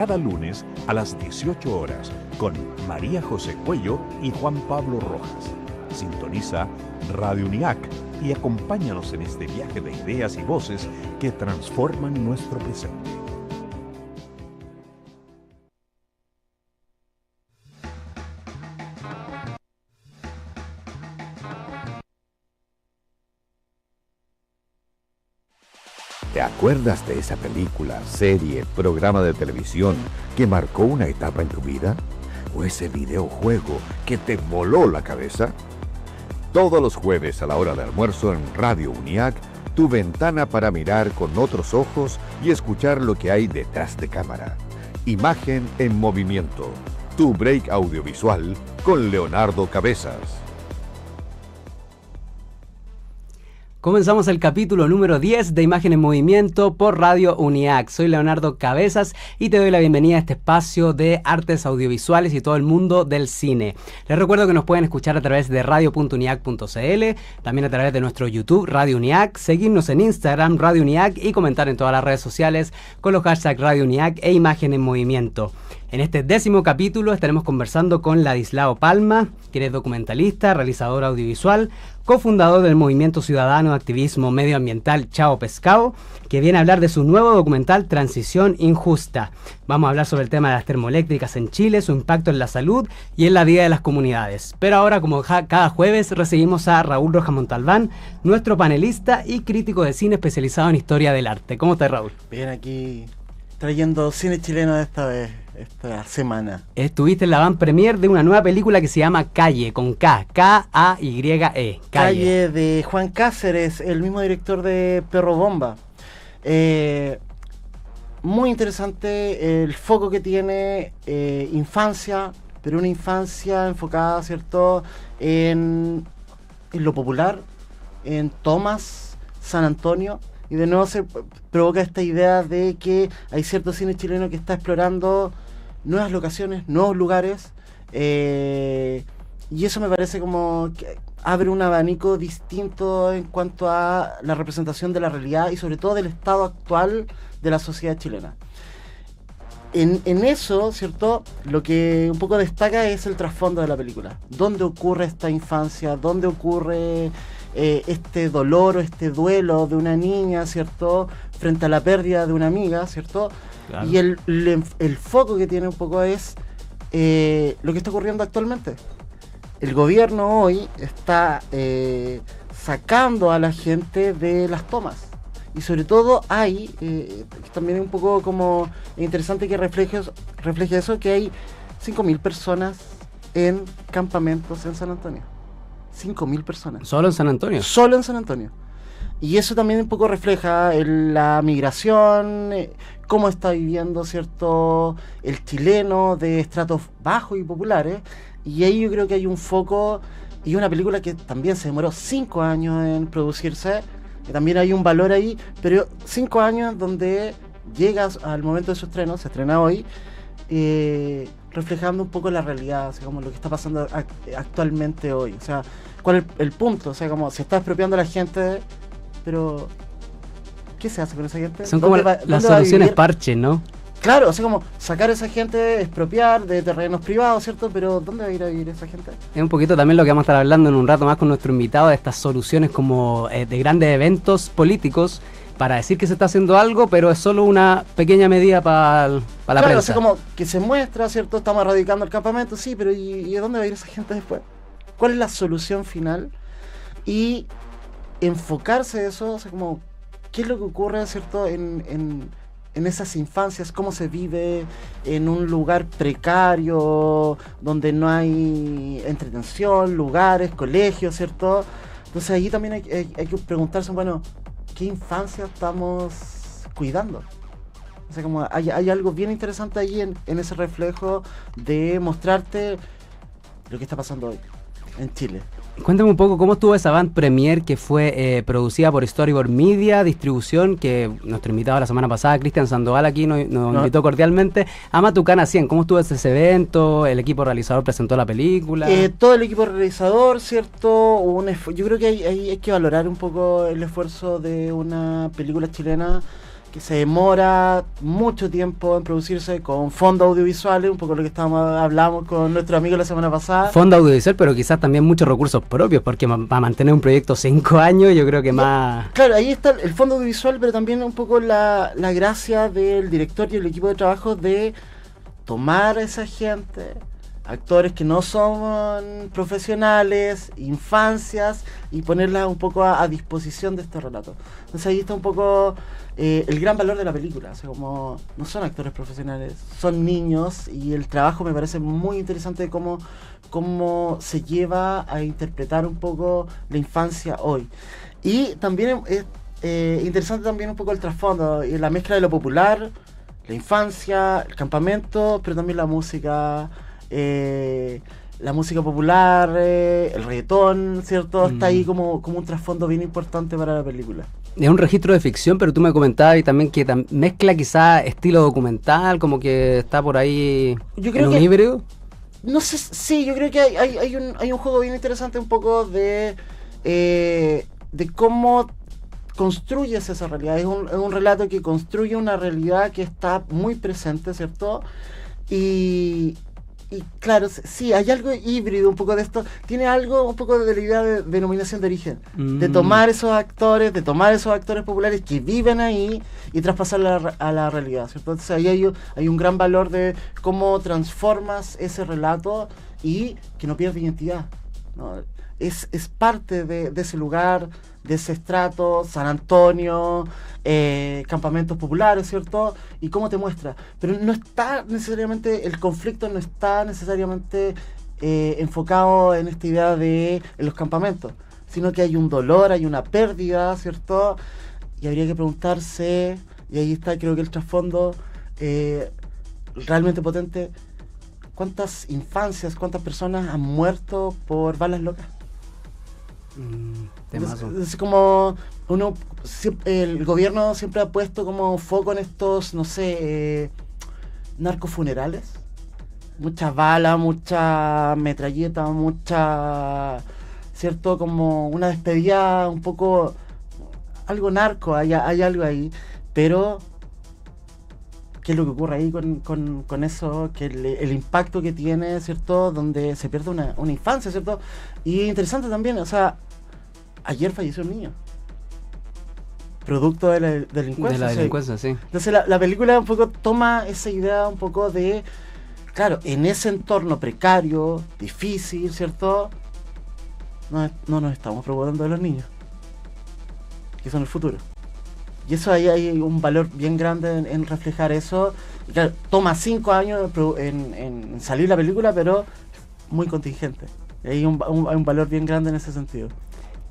Cada lunes a las 18 horas con María José Cuello y Juan Pablo Rojas. Sintoniza Radio UNIAC y acompáñanos en este viaje de ideas y voces que transforman nuestro presente. ¿Te acuerdas de esa película, serie, programa de televisión que marcó una etapa en tu vida? ¿O ese videojuego que te voló la cabeza? Todos los jueves a la hora de almuerzo en Radio UNIAC, tu ventana para mirar con otros ojos y escuchar lo que hay detrás de cámara. Imagen en movimiento. Tu break audiovisual con Leonardo Cabezas. Comenzamos el capítulo número 10 de Imagen en Movimiento por Radio UNIAC. Soy Leonardo Cabezas y te doy la bienvenida a este espacio de artes audiovisuales y todo el mundo del cine. Les recuerdo que nos pueden escuchar a través de radio.uniac.cl, también a través de nuestro YouTube Radio UNIAC, seguirnos en Instagram Radio UNIAC y comentar en todas las redes sociales con los hashtags Radio UNIAC e Imagen en Movimiento. En este 10º capítulo estaremos conversando con Ladislao Palma, quien es documentalista, realizador audiovisual, cofundador del Movimiento Ciudadano de Activismo Medioambiental Chao Pescado, que viene a hablar de su nuevo documental Transición Injusta. Vamos a hablar sobre el tema de las termoeléctricas en Chile, su impacto en la salud y en la vida de las comunidades. Pero ahora, como cada jueves, recibimos a Raúl Rojas Montalbán, nuestro panelista y crítico de cine especializado en historia del arte. ¿Cómo estás, Raúl? Bien, aquí trayendo cine chileno esta semana. Estuviste en la van premier de una nueva película que se llama Calle, con K, K-A-Y-E. Calle de Juan Cáceres, el mismo director de Perro Bomba. Muy interesante el foco que tiene, infancia, pero una infancia enfocada, ¿cierto?, en lo popular, en Tomás, San Antonio. Y de nuevo se provoca esta idea de que hay cierto cine chileno que está explorando nuevas locaciones, nuevos lugares, y eso me parece como que abre un abanico distinto en cuanto a la representación de la realidad y sobre todo del estado actual de la sociedad chilena. En eso, ¿cierto?, lo que un poco destaca es el trasfondo de la película. ¿Dónde ocurre esta infancia? ¿Dónde ocurre este dolor o este duelo de una niña, ¿cierto?, frente a la pérdida de una amiga, ¿cierto? Claro. Y el foco que tiene un poco es lo que está ocurriendo actualmente. El gobierno hoy está sacando a la gente de las tomas. Y sobre todo hay, también es un poco como interesante que refleje eso, que hay 5.000 personas en campamentos en San Antonio. 5.000 personas. ¿Solo en San Antonio? Solo en San Antonio. Y eso también un poco refleja la migración, cómo está viviendo, ¿cierto?, el chileno de estratos bajos y populares. Y ahí yo creo que hay un foco y una película que también se demoró 5 años en producirse. Que también hay un valor ahí, pero 5 años donde llegas al momento de su estreno, se estrena hoy, reflejando un poco la realidad, o sea, como lo que está pasando actualmente hoy. O sea, ¿cuál es el punto? O sea, como se está expropiando a la gente, pero ¿qué se hace con esa gente? Son como las soluciones parche, ¿no? Claro, o sea, como sacar a esa gente, expropiar de terrenos privados, ¿cierto? Pero ¿dónde va a ir a vivir esa gente? Es un poquito también lo que vamos a estar hablando en un rato más con nuestro invitado, de estas soluciones como de grandes eventos políticos para decir que se está haciendo algo, pero es solo una pequeña medida para la prensa. Claro, o sea, como que se muestra, ¿cierto? Estamos erradicando el campamento, sí, pero ¿y a dónde va a ir esa gente después? ¿Cuál es la solución final? Y enfocarse en eso, o sea, como ¿qué es lo que ocurre, ¿cierto?, en esas infancias, cómo se vive en un lugar precario, donde no hay entretención, lugares, colegios, ¿cierto? Entonces ahí también hay que preguntarse, bueno, ¿qué infancia estamos cuidando? O sea, como hay algo bien interesante ahí en ese reflejo de mostrarte lo que está pasando hoy en Chile. Cuéntame un poco cómo estuvo esa van premier que fue producida por Storyboard Media, distribución, que nuestro invitado la semana pasada, Cristian Sandoval, aquí nos invitó cordialmente, a Matucana 100. ¿Cómo estuvo ese evento? ¿El equipo realizador presentó la película? Todo el equipo realizador, ¿cierto? Yo creo que hay que valorar un poco el esfuerzo de una película chilena que se demora mucho tiempo en producirse con fondos audiovisuales, un poco lo que hablamos con nuestro amigo la semana pasada. Fondo audiovisual, pero quizás también muchos recursos propios, porque para mantener un proyecto 5 años, yo creo que más... Claro, ahí está el fondo audiovisual, pero también un poco la gracia del director y el equipo de trabajo de tomar a esa gente, actores que no son profesionales, infancias, y ponerlas un poco a disposición de este relato. Entonces ahí está un poco el gran valor de la película. O sea, como no son actores profesionales, son niños, y el trabajo me parece muy interesante de cómo se lleva a interpretar un poco la infancia hoy. Y también es interesante también un poco el trasfondo, y la mezcla de lo popular, la infancia, el campamento, pero también la música popular, el reggaetón, ¿cierto? Está ahí como un trasfondo bien importante para la película. Es un registro de ficción, pero tú me comentabas y también que mezcla quizá estilo documental, como que está por ahí yo creo en un híbrido. No sé, sí, yo creo que hay un juego bien interesante un poco de cómo construyes esa realidad. Es un relato que construye una realidad que está muy presente, ¿cierto? Y claro, sí, hay algo híbrido un poco de esto. Tiene algo un poco de la idea de denominación de origen. De tomar esos actores populares que viven ahí y traspasarla a la realidad, ¿cierto? Entonces ahí hay un gran valor de cómo transformas ese relato y que no pierdas identidad, ¿no? Es parte de ese lugar, de ese estrato, San Antonio, campamentos populares, ¿cierto? Y cómo te muestra. Pero no está necesariamente, el conflicto no está necesariamente enfocado en esta idea en los campamentos, sino que hay un dolor, hay una pérdida, ¿cierto? Y habría que preguntarse, y ahí está creo que el trasfondo realmente potente, ¿cuántas infancias, cuántas personas han muerto por balas locas? Es como el gobierno siempre ha puesto como foco en estos, no sé, narcofunerales. Muchas balas, mucha metralleta, ¿cierto? Como una despedida un poco, algo narco, hay algo ahí. Pero, ¿qué es lo que ocurre ahí con eso? Que el impacto que tiene, ¿cierto? Donde se pierde una infancia, ¿cierto? Y interesante también, o sea, ayer falleció un niño. Producto de la delincuencia. De la delincuencia, sí. Entonces la película un poco toma esa idea un poco de, claro, en ese entorno precario, difícil, ¿cierto? No nos estamos preocupando de los niños, que son el futuro. Y eso ahí hay un valor bien grande en reflejar eso. Y claro, toma 5 años en salir la película, pero muy contingente. Hay un valor bien grande en ese sentido.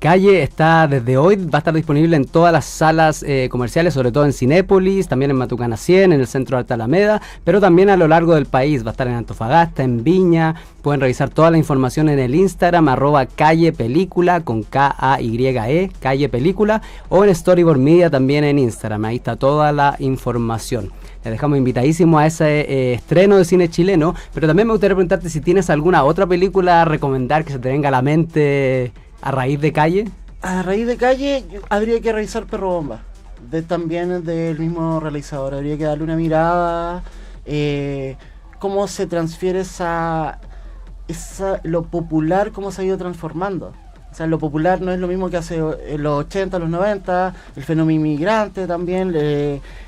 Calle está desde hoy, va a estar disponible en todas las salas comerciales, sobre todo en Cinépolis, también en Matucana 100, en el centro de Alta Alameda, pero también a lo largo del país. Va a estar en Antofagasta, en Viña. Pueden revisar toda la información en el Instagram, @callepelícula, con K-A-Y-E, Calle Película, o en Storyboard Media también en Instagram. Ahí está toda la información. Les dejamos invitadísimos a ese estreno de cine chileno, pero también me gustaría preguntarte si tienes alguna otra película a recomendar que se te venga a la mente a raíz de Calle. A raíz de Calle habría que revisar Perro Bomba, también del mismo realizador. Habría que darle una mirada, cómo se transfiere lo popular, cómo se ha ido transformando. O sea, lo popular no es lo mismo que hace en los 80, los 90, el fenómeno inmigrante también,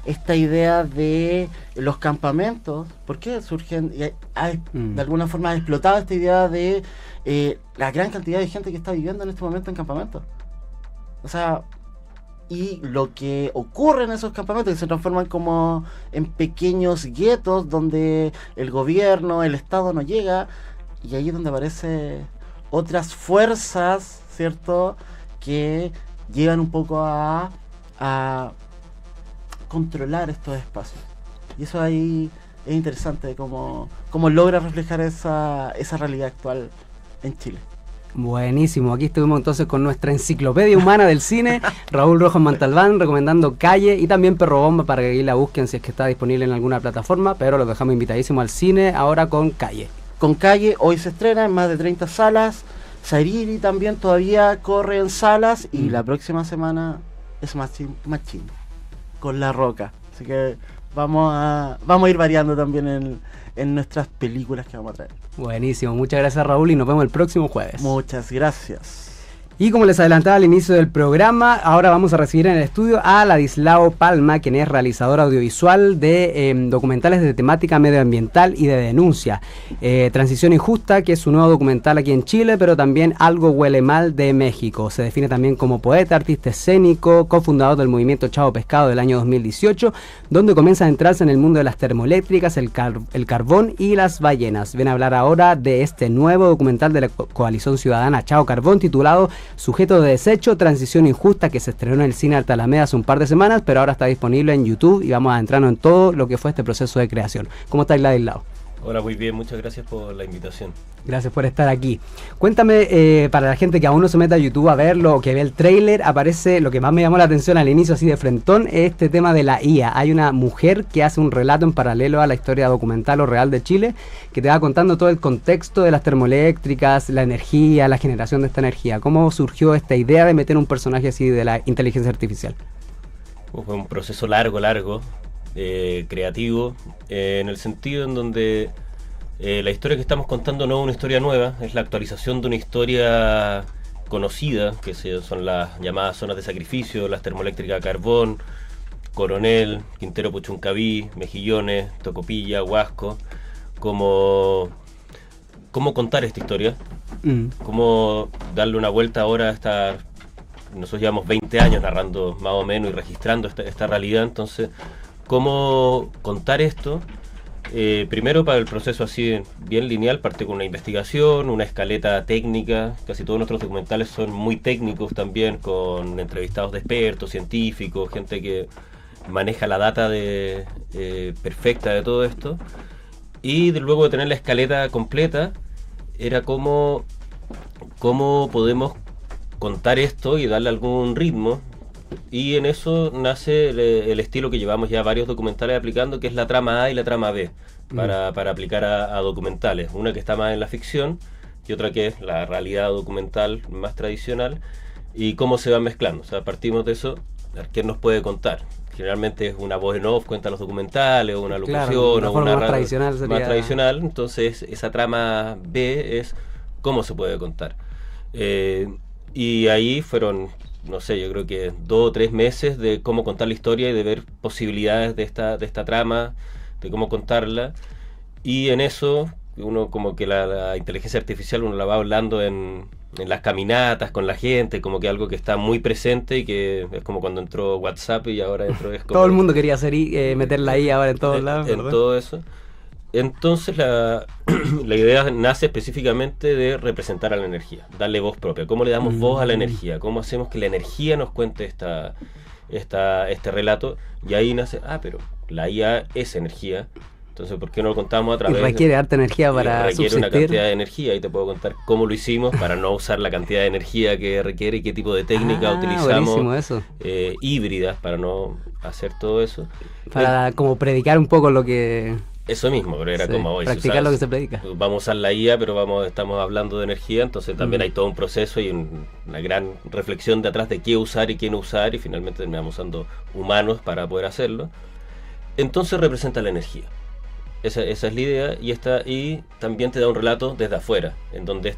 esta idea de los campamentos. ¿Por qué surgen? De alguna forma ha explotado esta idea de la gran cantidad de gente que está viviendo en este momento en campamentos. O sea, y lo que ocurre en esos campamentos, que se transforman como en pequeños guetos donde el gobierno, el Estado no llega, y ahí es donde aparece otras fuerzas, ¿cierto?, que llegan un poco a controlar estos espacios. Y eso ahí es interesante, cómo logra reflejar esa realidad actual en Chile. Buenísimo, aquí estuvimos entonces con nuestra enciclopedia humana del cine, Raúl Rojas Montalbán, recomendando Calle, y también Perro Bomba para que ahí la busquen si es que está disponible en alguna plataforma, pero los dejamos invitadísimos al cine ahora con Calle. Con Calle, hoy se estrena en más de 30 salas. Sairiri también todavía corre en salas, y la próxima semana es más chino. con La Roca. Así que vamos a ir variando también en nuestras películas que vamos a traer. Buenísimo, muchas gracias Raúl y nos vemos el próximo jueves. Muchas gracias. Y como les adelantaba al inicio del programa, ahora vamos a recibir en el estudio a Ladislao Palma, quien es realizador audiovisual de documentales de temática medioambiental y de denuncia. Transición Injusta, que es un nuevo documental aquí en Chile, pero también Algo Huele Mal de México. Se define también como poeta, artista escénico, cofundador del movimiento Chavo Pescado del año 2018, donde comienza a entrarse en el mundo de las termoeléctricas, el carbón y las ballenas. Viene a hablar ahora de este nuevo documental de la coalición ciudadana Chao Carbón, titulado Sujeto de Desecho, Transición Injusta, que se estrenó en el Cine Alta Alameda hace un par de semanas, pero ahora está disponible en YouTube y vamos a entrarnos en todo lo que fue este proceso de creación. ¿Cómo está Ladislao? Hola, muy bien, muchas gracias por la invitación. Gracias por estar aquí. Cuéntame, para la gente que aún no se mete a YouTube a verlo o que ve el tráiler, aparece lo que más me llamó la atención al inicio, así de frentón, este tema de la IA. Hay una mujer que hace un relato en paralelo a la historia documental o real de Chile, que te va contando todo el contexto de las termoeléctricas, la energía, la generación de esta energía. ¿Cómo surgió esta idea de meter un personaje así de la inteligencia artificial? Fue un proceso largo, creativo, en el sentido en donde la historia que estamos contando no es una historia nueva, es la actualización de una historia conocida, que son las llamadas zonas de sacrificio, las termoeléctricas Carbón, Coronel, Quintero Puchuncaví, Mejillones, Tocopilla, Huasco. Cómo contar esta historia, cómo darle una vuelta ahora a esta... Nosotros llevamos 20 años narrando más o menos y registrando esta realidad, entonces cómo contar esto. Primero, para el proceso así bien lineal, parte con una investigación, una escaleta técnica. Casi todos nuestros documentales son muy técnicos también, con entrevistados de expertos, científicos, gente que maneja la data perfecta de todo esto. Y luego de tener la escaleta completa, era cómo podemos contar esto y darle algún ritmo. Y en eso nace el estilo que llevamos ya varios documentales aplicando, que es la trama A y la trama B, para aplicar a documentales. Una que está más en la ficción y otra que es la realidad documental más tradicional, y cómo se van mezclando. O sea, partimos de eso, ¿quién nos puede contar? Generalmente es una voz en off, cuenta los documentales, o una locución, claro, o una más tradicional sería... más tradicional. Entonces esa trama B es cómo se puede contar. Y ahí fueron... no sé, yo creo que 2 o 3 meses de cómo contar la historia y de ver posibilidades de esta trama, de cómo contarla. Y en eso, uno como que la inteligencia artificial uno la va hablando en las caminatas con la gente, como que algo que está muy presente y que es como cuando entró WhatsApp y ahora es como... Todo el mundo quería meterla ahí ahora en todos lados, ¿verdad? En todo eso. Entonces la idea nace específicamente de representar a la energía, darle voz propia. ¿Cómo le damos voz a la energía? ¿Cómo hacemos que la energía nos cuente este relato? Y ahí nace, pero la IA es energía, entonces ¿por qué no lo contamos a través? Y requiere harta energía para requiere subsistir. Una cantidad de energía, y te puedo contar cómo lo hicimos para no usar la cantidad de energía que requiere y qué tipo de técnica utilizamos, eso. Híbridas, para no hacer todo eso. Para como predicar un poco lo que... Eso mismo, pero era como hoy. Practicar lo que se predica. Vamos a usar la IA, pero estamos hablando de energía, entonces también hay todo un proceso y una gran reflexión de atrás de qué usar y qué no usar, y finalmente terminamos usando humanos para poder hacerlo. Entonces representa la energía. Esa es la idea, y también te da un relato desde afuera, en donde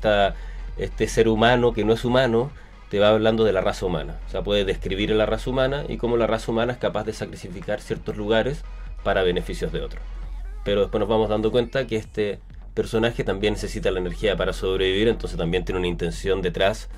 este ser humano que no es humano te va hablando de la raza humana. O sea, puede describir a la raza humana y cómo la raza humana es capaz de sacrificar ciertos lugares para beneficios de otros. Pero después nos vamos dando cuenta que este personaje también necesita la energía para sobrevivir, entonces también tiene una intención detrás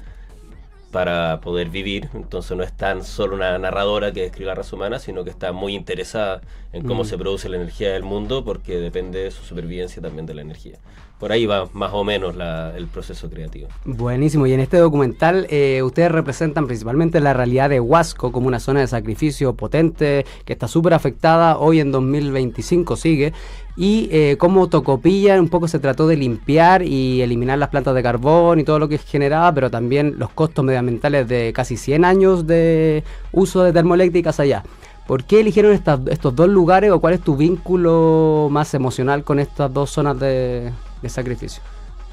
para poder vivir. Entonces no es tan solo una narradora que describe la raza humana, sino que está muy interesada en cómo se produce la energía del mundo, porque depende de su supervivencia también de la energía. Por ahí va más o menos el proceso creativo. Buenísimo. Y en este documental ustedes representan principalmente la realidad de Huasco como una zona de sacrificio potente que está súper afectada, hoy en 2025 sigue, y como Tocopilla un poco se trató de limpiar y eliminar las plantas de carbón y todo lo que generaba, pero también los costos medioambientales de casi 100 años de uso de termoeléctricas allá. ¿Por qué eligieron estos dos lugares, o cuál es tu vínculo más emocional con estas dos zonas de sacrificio?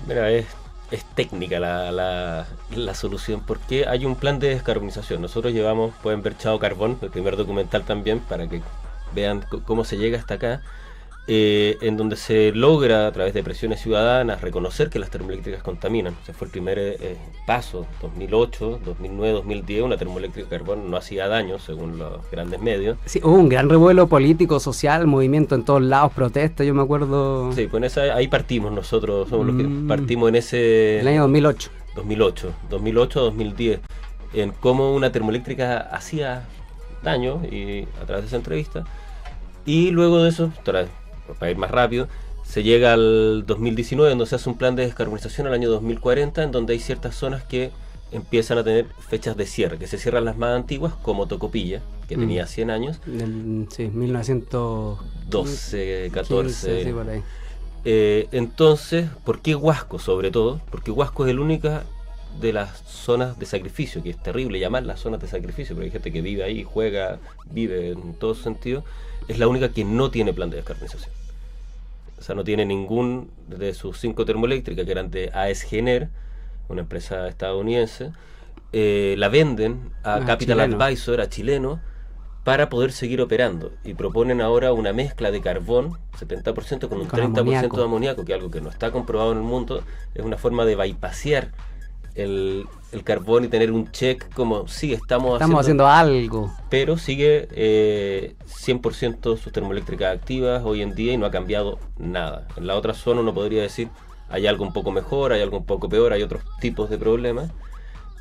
Mira, es técnica la solución, porque hay un plan de descarbonización. Nosotros pueden ver Chao Carbón, el primer documental también, para que vean cómo se llega hasta acá, en donde se logra a través de presiones ciudadanas reconocer que las termoeléctricas contaminan. O sea, fue el primer paso, 2008, 2009, 2010, una termoeléctrica de carbón no hacía daño, según los grandes medios. Sí, hubo un gran revuelo político, social, movimiento en todos lados, protestas, yo me acuerdo. Sí, pues ahí partimos nosotros, somos los que partimos en ese... El año 2008. 2010, en cómo una termoeléctrica hacía daño, y a través de esa entrevista. Y luego de eso, para ir más rápido, se llega al 2019, donde se hace un plan de descarbonización al año 2040, en donde hay ciertas zonas que empiezan a tener fechas de cierre, que se cierran las más antiguas, como Tocopilla, que tenía 100 años. Sí, 1912, 14. Sí, por ahí. Entonces, ¿por qué Huasco sobre todo? Porque Huasco es la única de las zonas de sacrificio, que es terrible llamarlas zonas de sacrificio, porque hay gente que vive ahí, juega, vive en todo sentido. Es la única que no tiene plan de descarbonización. O sea, no tiene ningún de sus 5 termoeléctricas, que eran de AES Gener, una empresa estadounidense. La venden a Capital Advisor, a chileno, para poder seguir operando. Y proponen ahora una mezcla de carbón, 70% con un 30% de amoníaco, que es algo que no está comprobado en el mundo. Es una forma de bypassear el carbón y tener un check como sí, estamos haciendo algo, pero sigue 100% sus termoeléctricas activas hoy en día y no ha cambiado nada. En la otra zona uno podría decir hay algo un poco mejor, hay algo un poco peor, hay otros tipos de problemas.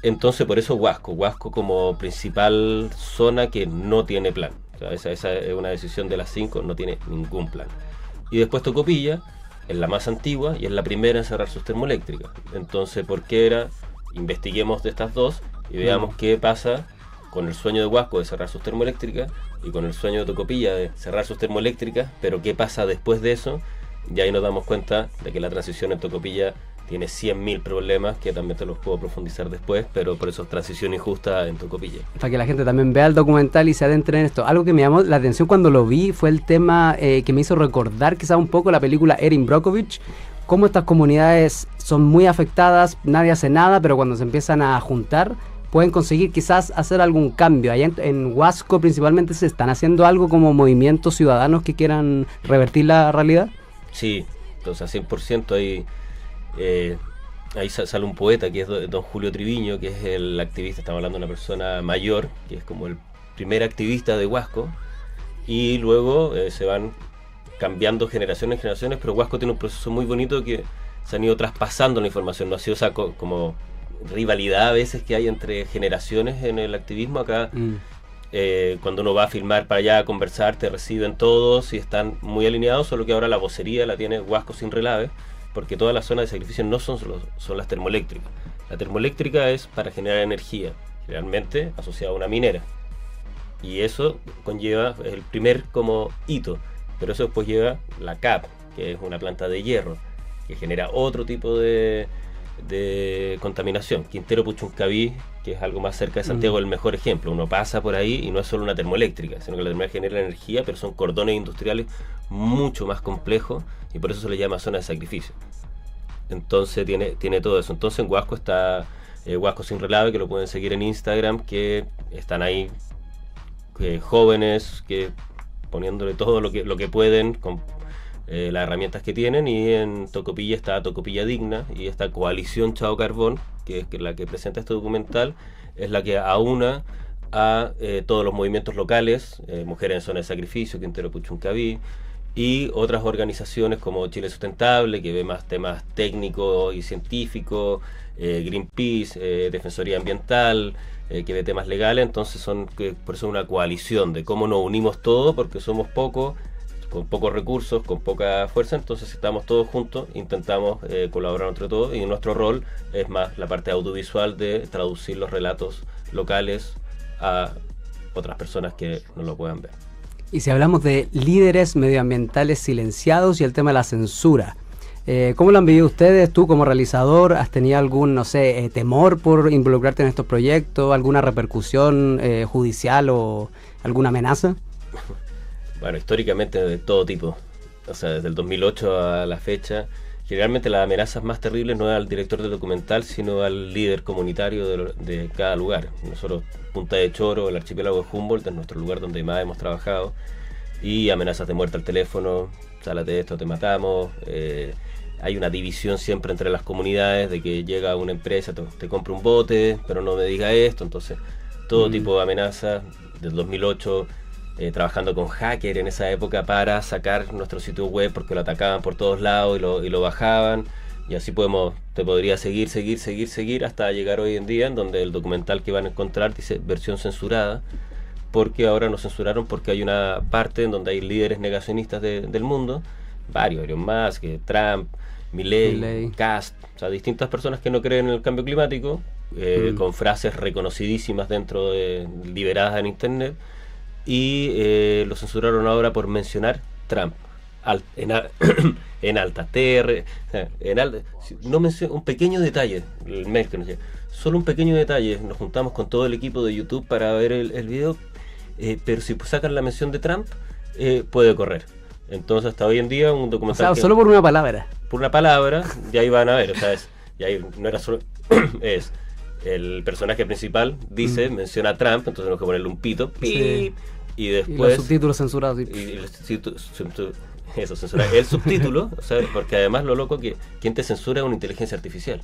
Entonces por eso Huasco como principal zona que no tiene plan. O sea, esa es una decisión de las 5, no tiene ningún plan. Y después Tocopilla es la más antigua y es la primera en cerrar sus termoeléctricas. Entonces, ¿por qué era? Investiguemos de estas dos y veamos qué pasa con el sueño de Huasco de cerrar sus termoeléctricas y con el sueño de Tocopilla de cerrar sus termoeléctricas, pero qué pasa después de eso. Y ahí nos damos cuenta de que la transición en Tocopilla tiene 100.000 problemas, que también te los puedo profundizar después, pero por eso es transición injusta en Tocopilla. Para que la gente también vea el documental y se adentre en esto. Algo que me llamó la atención cuando lo vi fue el tema que me hizo recordar quizá un poco la película Erin Brockovich, cómo estas comunidades son muy afectadas, nadie hace nada, pero cuando se empiezan a juntar pueden conseguir quizás hacer algún cambio. Allá en Huasco principalmente se están haciendo algo como movimientos ciudadanos que quieran revertir la realidad. Sí, entonces 100% ahí sale un poeta que es don Julio Triviño, que es el activista, estamos hablando de una persona mayor, que es como el primer activista de Huasco, y luego se van cambiando generaciones, pero Huasco tiene un proceso muy bonito que se han ido traspasando la información, no ha sido como rivalidad a veces que hay entre generaciones en el activismo. Acá cuando uno va a filmar para allá a conversar, te reciben todos y están muy alineados, solo que ahora la vocería la tiene Huasco Sin Relave, porque todas las zonas de sacrificio no son las termoeléctricas. La termoeléctrica es para generar energía, generalmente asociada a una minera, y eso conlleva el primer como hito, pero eso después lleva la CAP, que es una planta de hierro, que genera otro tipo de contaminación. Quintero Puchuncaví, que es algo más cerca de Santiago, es el mejor ejemplo. Uno pasa por ahí y no es solo una termoeléctrica, sino que la termoeléctrica genera energía, pero son cordones industriales mucho más complejos, y por eso se le llama zona de sacrificio. Entonces tiene todo eso. Entonces en Huasco está Huasco Sin Relave, que lo pueden seguir en Instagram, que están ahí jóvenes que poniéndole todo lo que pueden con las herramientas que tienen. Y en Tocopilla está Tocopilla Digna, y esta coalición Chao Carbón, que es la que presenta este documental, es la que aúna a todos los movimientos locales, Mujeres en Zona de Sacrificio, Quintero Puchuncaví, y otras organizaciones como Chile Sustentable, que ve más temas técnicos y científicos, Greenpeace, Defensoría Ambiental, que ve temas legales. Entonces por eso una coalición de cómo nos unimos todos, porque somos pocos, con pocos recursos, con poca fuerza. Entonces si estamos todos juntos, intentamos colaborar entre todos, y nuestro rol es más la parte audiovisual de traducir los relatos locales a otras personas que no lo puedan ver. Y si hablamos de líderes medioambientales silenciados y el tema de la censura, ¿cómo lo han vivido ustedes? Tú como realizador, ¿has tenido algún, temor por involucrarte en estos proyectos? ¿Alguna repercusión judicial o alguna amenaza? Bueno, históricamente de todo tipo. O sea, desde el 2008 a la fecha, generalmente las amenazas más terribles no es al director del documental, sino al líder comunitario de cada lugar. Nosotros, Punta de Choro, el archipiélago de Humboldt, es nuestro lugar donde más hemos trabajado, y amenazas de muerte al teléfono, sálate de esto, te matamos. Hay una división siempre entre las comunidades de que llega una empresa, te compra un bote, pero no me diga esto. Entonces, todo tipo de amenazas. Del 2008, trabajando con hacker en esa época para sacar nuestro sitio web porque lo atacaban por todos lados y lo bajaban. Y así te podría seguir hasta llegar hoy en día, en donde el documental que van a encontrar dice versión censurada, porque ahora nos censuraron porque hay una parte en donde hay líderes negacionistas del mundo, varios, Elon Musk, Trump, Milei, Kast, o sea, distintas personas que no creen en el cambio climático, con frases reconocidísimas liberadas en internet, y lo censuraron ahora por mencionar Trump en alta no menciono un pequeño detalle, el mail que nos llega, solo un pequeño detalle. Nos juntamos con todo el equipo de YouTube para ver el video, pero si sacan la mención de Trump, puede correr. Entonces, hasta hoy en día, un documental. O sea, solo por una palabra. Por una palabra, ya ahí van a ver. O sea, no era solo. Es el personaje principal, menciona a Trump, entonces tenemos que ponerle un pito. Sí. Y después. Y los subtítulos censurados. Eso, censurar el subtítulo, o sea, porque además lo loco que quien te censura es una inteligencia artificial.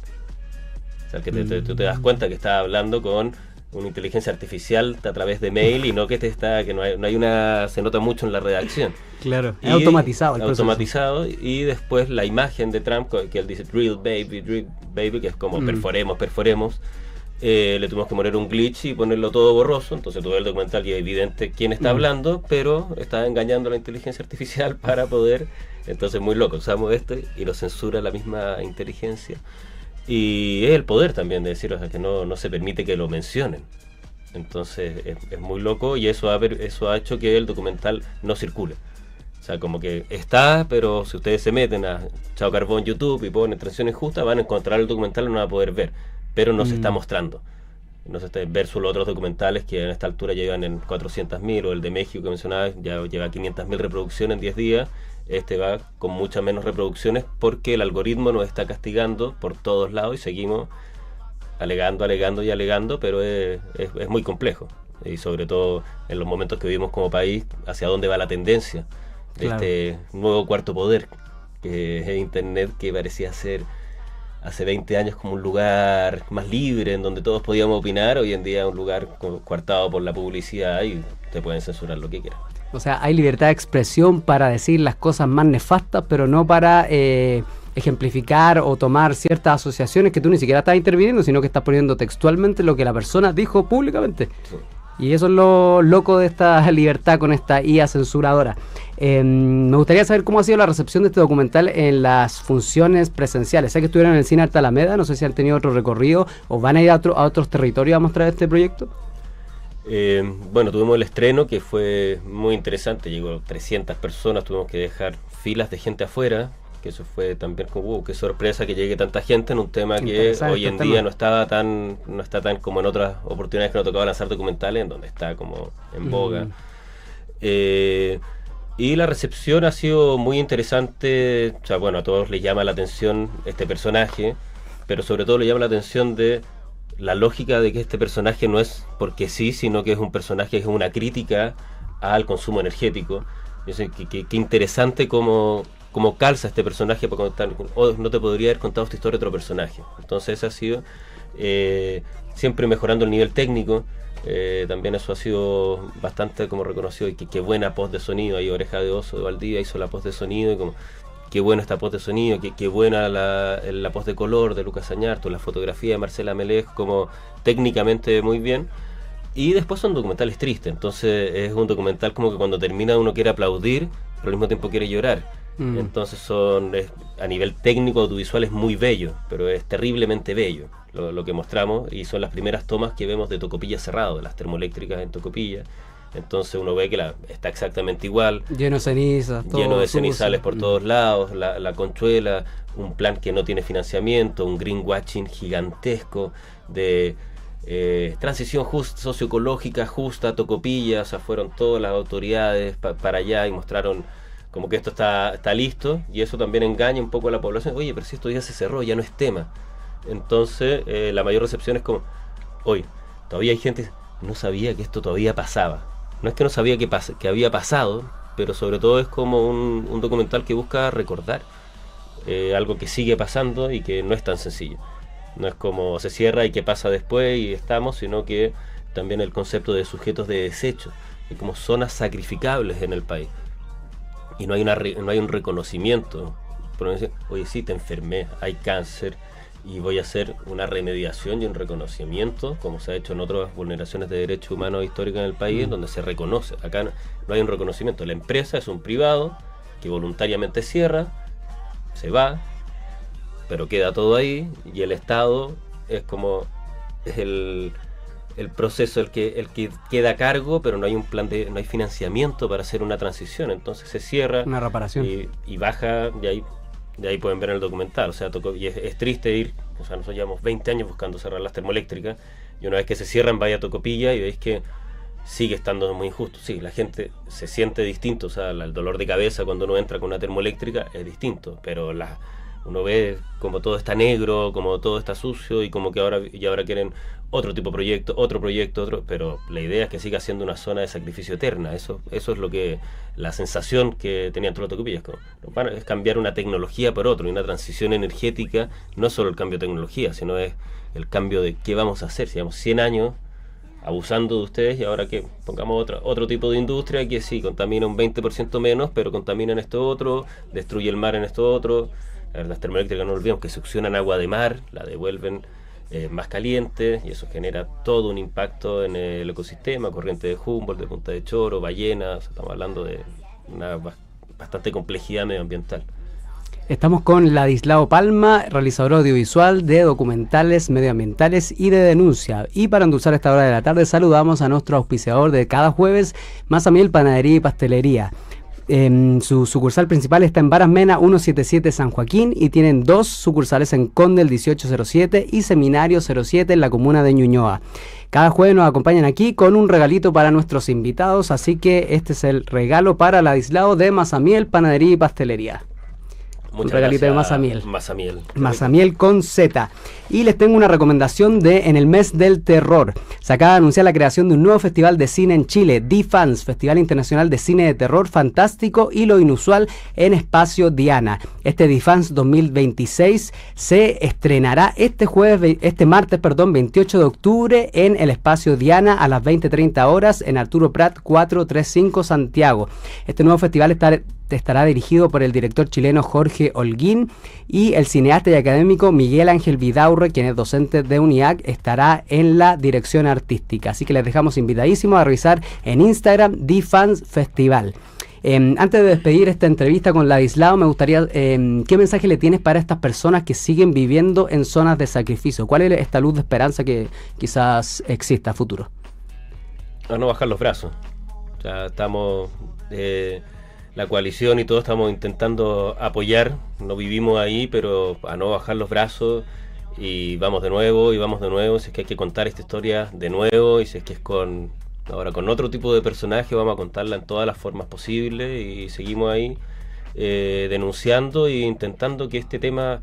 O sea, que tú te das cuenta que estás hablando con una inteligencia artificial a través de mail y no que no hay se nota mucho en la redacción. Claro, es automatizado el proceso. Automatizado, y después la imagen de Trump, que él dice drill baby, que es como perforemos. Le tuvimos que poner un glitch y ponerlo todo borroso, entonces tú ves el documental y es evidente quién está hablando, pero está engañando a la inteligencia artificial para poder. Entonces, muy loco, usamos esto y lo censura la misma inteligencia. Y es el poder también de decir, o sea, que no se permite que lo mencionen. Entonces es muy loco, y eso ha hecho que el documental no circule. O sea, como que está, pero si ustedes se meten a Chao Carbón YouTube y ponen Transición Injusta, van a encontrar el documental y no van a poder ver. Pero no se está mostrando. No se está versus los otros documentales que en esta altura llevan en 400.000, o el de México que mencionaba ya lleva 500.000 reproducciones en 10 días. Este va con muchas menos reproducciones porque el algoritmo nos está castigando por todos lados y seguimos alegando, pero es muy complejo. Y sobre todo en los momentos que vivimos como país, hacia dónde va la tendencia de este nuevo cuarto poder, que es Internet, que parecía ser hace 20 años como un lugar más libre en donde todos podíamos opinar. Hoy en día es un lugar coartado por la publicidad y te pueden censurar lo que quieran. O sea, hay libertad de expresión para decir las cosas más nefastas, pero no para ejemplificar o tomar ciertas asociaciones que tú ni siquiera estás interviniendo, sino que estás poniendo textualmente lo que la persona dijo públicamente. Sí. Y eso es lo loco de esta libertad con esta IA censuradora. Me gustaría saber cómo ha sido la recepción de este documental en las funciones presenciales. Sé que estuvieron en el Cine Arte Alameda, no sé si han tenido otro recorrido o van a ir a otros territorios a mostrar este proyecto. Bueno, tuvimos el estreno que fue muy interesante, llegó 300 personas, tuvimos que dejar filas de gente afuera, que eso fue también como, qué sorpresa que llegue tanta gente en un tema que hoy en día no está tan como en otras oportunidades que nos tocaba lanzar documentales, en donde está como en boga. Y la recepción ha sido muy interesante. O sea, bueno, a todos les llama la atención este personaje, pero sobre todo le llama la atención de la lógica de que este personaje no es porque sí, sino que es un personaje, es una crítica al consumo energético. Yo sé que interesante cómo calza este personaje para contar. No te podría haber contado esta historia de otro personaje. Entonces ha sido siempre mejorando el nivel técnico. También eso ha sido bastante como reconocido. Y qué buena post de sonido. Ahí Oreja de Oso de Valdivia hizo la post de sonido, y como qué buena esta post de sonido, qué buena la post de color de Lucas Añarto, la fotografía de Marcela Melej, como técnicamente muy bien. Y después son documentales tristes, entonces es un documental como que cuando termina uno quiere aplaudir, pero al mismo tiempo quiere llorar. Entonces a nivel técnico audiovisual es muy bello, pero es terriblemente bello lo que mostramos, y son las primeras tomas que vemos de Tocopilla cerrado, de las termoeléctricas en Tocopilla. Entonces uno ve que está exactamente igual, lleno de cenizas, lleno de cenizales por todos lados, la Conchuela, un plan que no tiene financiamiento, un greenwashing gigantesco de transición socioecológica justa, Tocopilla. O sea, fueron todas las autoridades para allá y mostraron como que esto está listo, y eso también engaña un poco a la población. Oye, pero si esto ya se cerró, ya no es tema. Entonces la mayor recepción es como, oye, todavía hay gente que no sabía que esto todavía pasaba. No es que no sabía que había pasado, pero sobre todo es como un documental que busca recordar algo que sigue pasando y que no es tan sencillo. No es como se cierra y qué pasa después y estamos, sino que también el concepto de sujetos de desecho y como zonas sacrificables en el país. Y no hay un reconocimiento. Oye, sí, te enfermé, hay cáncer, y voy a hacer una remediación y un reconocimiento, como se ha hecho en otras vulneraciones de derechos humanos históricos en el país, donde se reconoce. Acá no hay un reconocimiento. La empresa es un privado que voluntariamente cierra, se va, pero queda todo ahí, y el Estado es como el proceso el que queda a cargo, pero no hay un plan no hay financiamiento para hacer una transición. Entonces se cierra una reparación y baja, y ahí pueden ver en el documental. O sea, y es triste ir, o sea, nosotros llevamos 20 años buscando cerrar las termoeléctricas, y una vez que se cierran vaya a Tocopilla y veis que sigue estando muy injusto. Sí, la gente se siente distinto, o sea, el dolor de cabeza cuando uno entra con una termoeléctrica es distinto, pero uno ve como todo está negro, como todo está sucio, y como que ahora quieren otro tipo de proyecto, otro, pero la idea es que siga siendo una zona de sacrificio eterna. Eso es lo que, la sensación que tenían todos los Tocopillas, es cambiar una tecnología por otro, y una transición energética, no solo el cambio de tecnología, sino es el cambio de qué vamos a hacer. Si llevamos 100 años abusando de ustedes, y ahora que pongamos otro tipo de industria que sí, contamina un 20% menos, pero contamina en esto otro, destruye el mar en esto otro. Las termoeléctricas, no olvidemos que succionan agua de mar, la devuelven más caliente, y eso genera todo un impacto en el ecosistema, corriente de Humboldt, de Punta de Choro, ballenas. Estamos hablando de una bastante complejidad medioambiental. Estamos con Ladislao Palma, realizador audiovisual de documentales medioambientales y de denuncia. Y para endulzar esta hora de la tarde saludamos a nuestro auspiciador de cada jueves, Mazamiel Panadería y Pastelería. Su sucursal principal está en Varas Mena 177 San Joaquín, y tienen 2 sucursales en Condel 1807 y Seminario 07 en la comuna de Ñuñoa. Cada jueves nos acompañan aquí con un regalito para nuestros invitados, así que este es el regalo para Ladislao de Mazamiel Panadería y Pastelería. Muchas un regalito gracias, de Mazamiel. Mazamiel. Mazamiel con Z. Y les tengo una recomendación en el mes del terror. Se acaba de anunciar la creación de un nuevo festival de cine en Chile, D-Fans, Festival Internacional de Cine de Terror Fantástico y lo Inusual en Espacio Diana. Este D-Fans 2026 se estrenará este martes 28 de octubre en el Espacio Diana a las 20:30 horas en Arturo Prat 435 Santiago. Este nuevo festival estará dirigido por el director chileno Jorge Holguín, y el cineasta y académico Miguel Ángel Vidaurre, quien es docente de UNIAC, estará en la dirección artística. Así que les dejamos invitadísimos a revisar en Instagram D-Fans Festival. Antes de despedir esta entrevista con Ladislao, me gustaría, ¿qué mensaje le tienes para estas personas que siguen viviendo en zonas de sacrificio? ¿Cuál es esta luz de esperanza que quizás exista a futuro? A no bajar los brazos. O sea, estamos... la coalición y todos estamos intentando apoyar, no vivimos ahí, pero a no bajar los brazos, y vamos de nuevo, si es que hay que contar esta historia de nuevo, y si es que es con otro tipo de personaje, vamos a contarla en todas las formas posibles, y seguimos ahí denunciando e intentando que este tema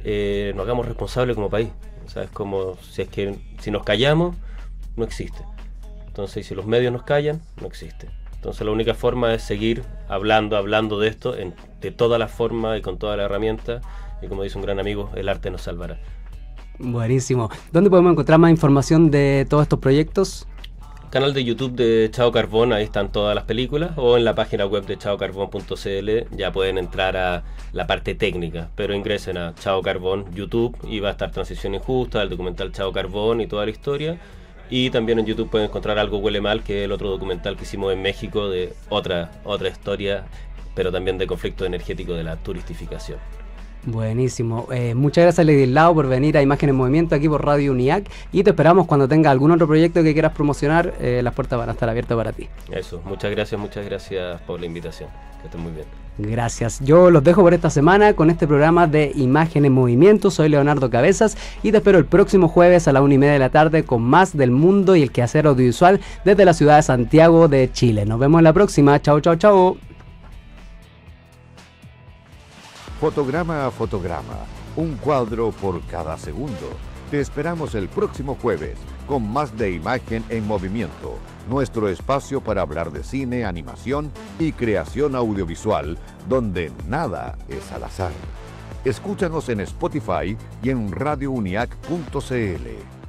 nos hagamos responsables como país. O sea, es como si nos callamos, no existe. Entonces, si los medios nos callan, no existe. Entonces la única forma es seguir hablando de esto de todas las formas y con todas las herramientas, y como dice un gran amigo, el arte nos salvará. Buenísimo. ¿Dónde podemos encontrar más información de todos estos proyectos? Canal de YouTube de Chao Carbón, ahí están todas las películas, o en la página web de chaocarbón.cl ya pueden entrar a la parte técnica, pero ingresen a Chao Carbón YouTube y va a estar Transición Injusta, el documental Chao Carbón y toda la historia. Y también en YouTube pueden encontrar Algo Huele Mal, que es el otro documental que hicimos en México de otra historia, pero también de conflicto energético de la turistificación. Buenísimo. Muchas gracias, Ladislao, por venir a Imagen en Movimiento aquí por Radio UNIAC, y te esperamos cuando tenga algún otro proyecto que quieras promocionar. Las puertas van a estar abiertas para ti. Eso, muchas gracias por la invitación. Que estén muy bien. Gracias. Yo los dejo por esta semana con este programa de Imagen en Movimiento. Soy Leonardo Cabezas y te espero el próximo jueves a la 1:30 de la tarde con más del mundo y el quehacer audiovisual desde la ciudad de Santiago de Chile. Nos vemos en la próxima. Chao, chao, chao. Fotograma a fotograma, un cuadro por cada segundo. Te esperamos el próximo jueves con más de Imagen en Movimiento, nuestro espacio para hablar de cine, animación y creación audiovisual, donde nada es al azar. Escúchanos en Spotify y en radiouniac.cl.